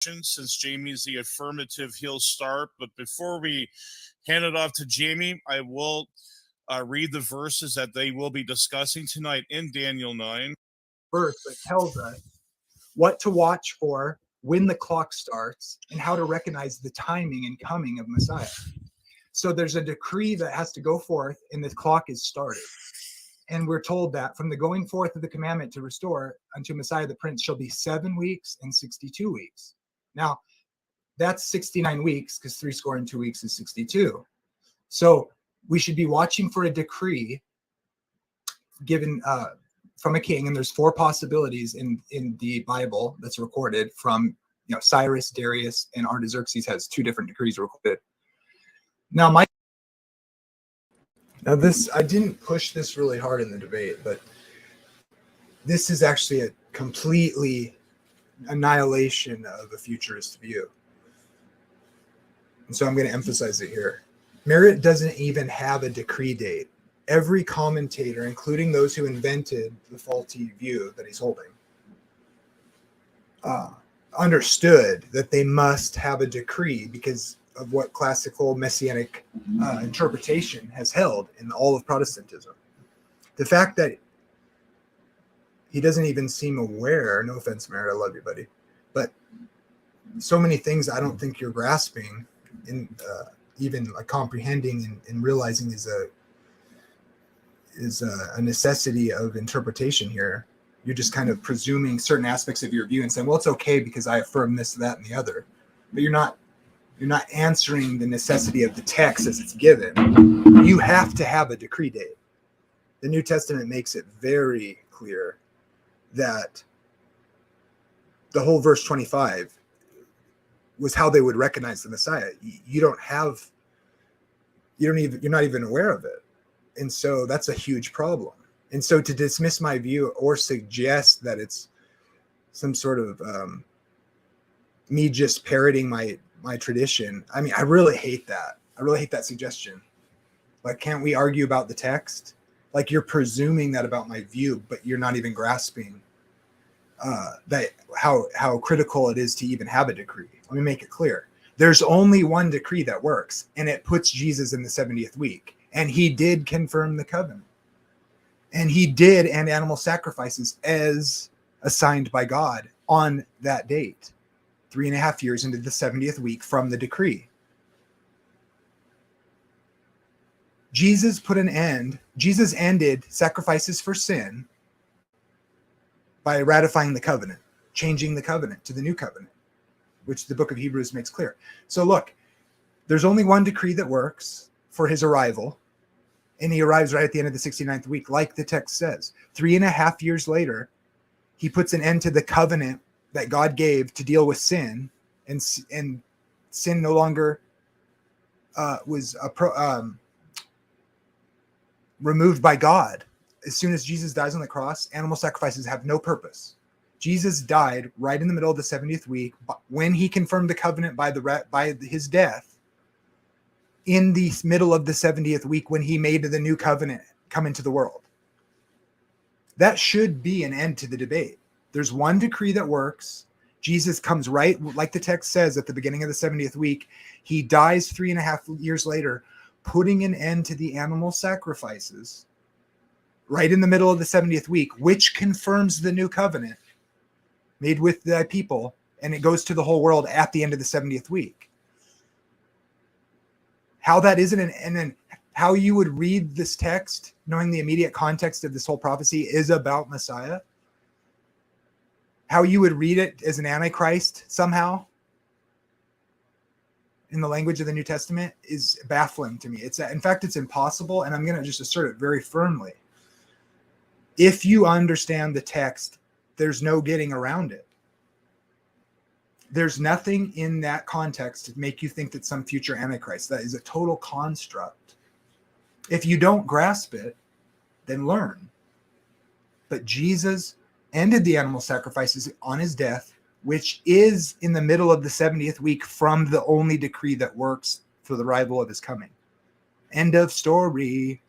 since Jamie's the affirmative, he'll start. But before we hand it off to Jamie, I will read the verses that they will be discussing tonight in Daniel 9. Verse that tells us what to watch for, when the clock starts, and how to recognize the timing and coming of Messiah. So there's a decree that has to go forth, and the clock is started. And we're told that from the going forth of the commandment to restore unto Messiah the Prince shall be 7 weeks and 62 weeks. Now, that's 69 weeks, because 62 weeks is 62. So we should be watching for a decree given from a king, and there's 4 possibilities in the Bible that's recorded from, Cyrus, Darius, and Artaxerxes has 2 different decrees recorded. Now, this, I didn't push this really hard in the debate, but this is actually a completely annihilation of a futurist view. And so I'm going to emphasize it here. Merritt doesn't even have a decree date. Every commentator, including those who invented the faulty view that he's holding, understood that they must have a decree because of what classical messianic interpretation has held in all of Protestantism. The fact that he doesn't even seem aware, no offense, Merritt, I love you, buddy, but so many things I don't think you're grasping in even like comprehending and realizing is a necessity of interpretation here. You're just kind of presuming certain aspects of your view and saying, well, it's okay because I affirm this, that, and the other. But you're not answering the necessity of the text as it's given. You have to have a decree date. The New Testament makes it very clear that the whole verse 25 was how they would recognize the Messiah. You're not even aware of it. And so that's a huge problem. And so to dismiss my view or suggest that it's some sort of me just parroting my tradition, I mean, I really hate that. I really hate that suggestion. Like, can't we argue about the text? Like, you're presuming that about my view, but you're not even grasping that how critical it is to even have a decree. Let me make it clear. There's only one decree that works, and it puts Jesus in the 70th week. And he did confirm the covenant. And he did end animal sacrifices as assigned by God on that date, 3.5 years into the 70th week from the decree. Jesus ended sacrifices for sin by ratifying the covenant, changing the covenant to the new covenant, which the book of Hebrews makes clear. So look, there's only one decree that works for his arrival, and he arrives right at the end of the 69th week, like the text says. 3.5 years later, he puts an end to the covenant that God gave to deal with sin, and sin no longer was removed by God. As soon as Jesus dies on the cross, animal sacrifices have no purpose. Jesus died right in the middle of the 70th week when he confirmed the covenant by his death. In the middle of the 70th week when he made the new covenant come into the world. That should be an end to the debate. There's one decree that works. Jesus comes right, like the text says, at the beginning of the 70th week. He dies 3.5 years later, putting an end to the animal sacrifices right in the middle of the 70th week, which confirms the new covenant made with the people, and it goes to the whole world at the end of the 70th week. How that isn't and then how you would read this text, knowing the immediate context of this whole prophecy is about Messiah. How you would read it as an antichrist somehow in the language of the New Testament is baffling to me. In fact, it's impossible, and I'm going to just assert it very firmly. If you understand the text, there's no getting around it. There's nothing in that context to make you think that some future antichrist. That is a total construct. If you don't grasp it, then learn. But Jesus ended the animal sacrifices on his death, which is in the middle of the 70th week from the only decree that works for the arrival of his coming. End of story.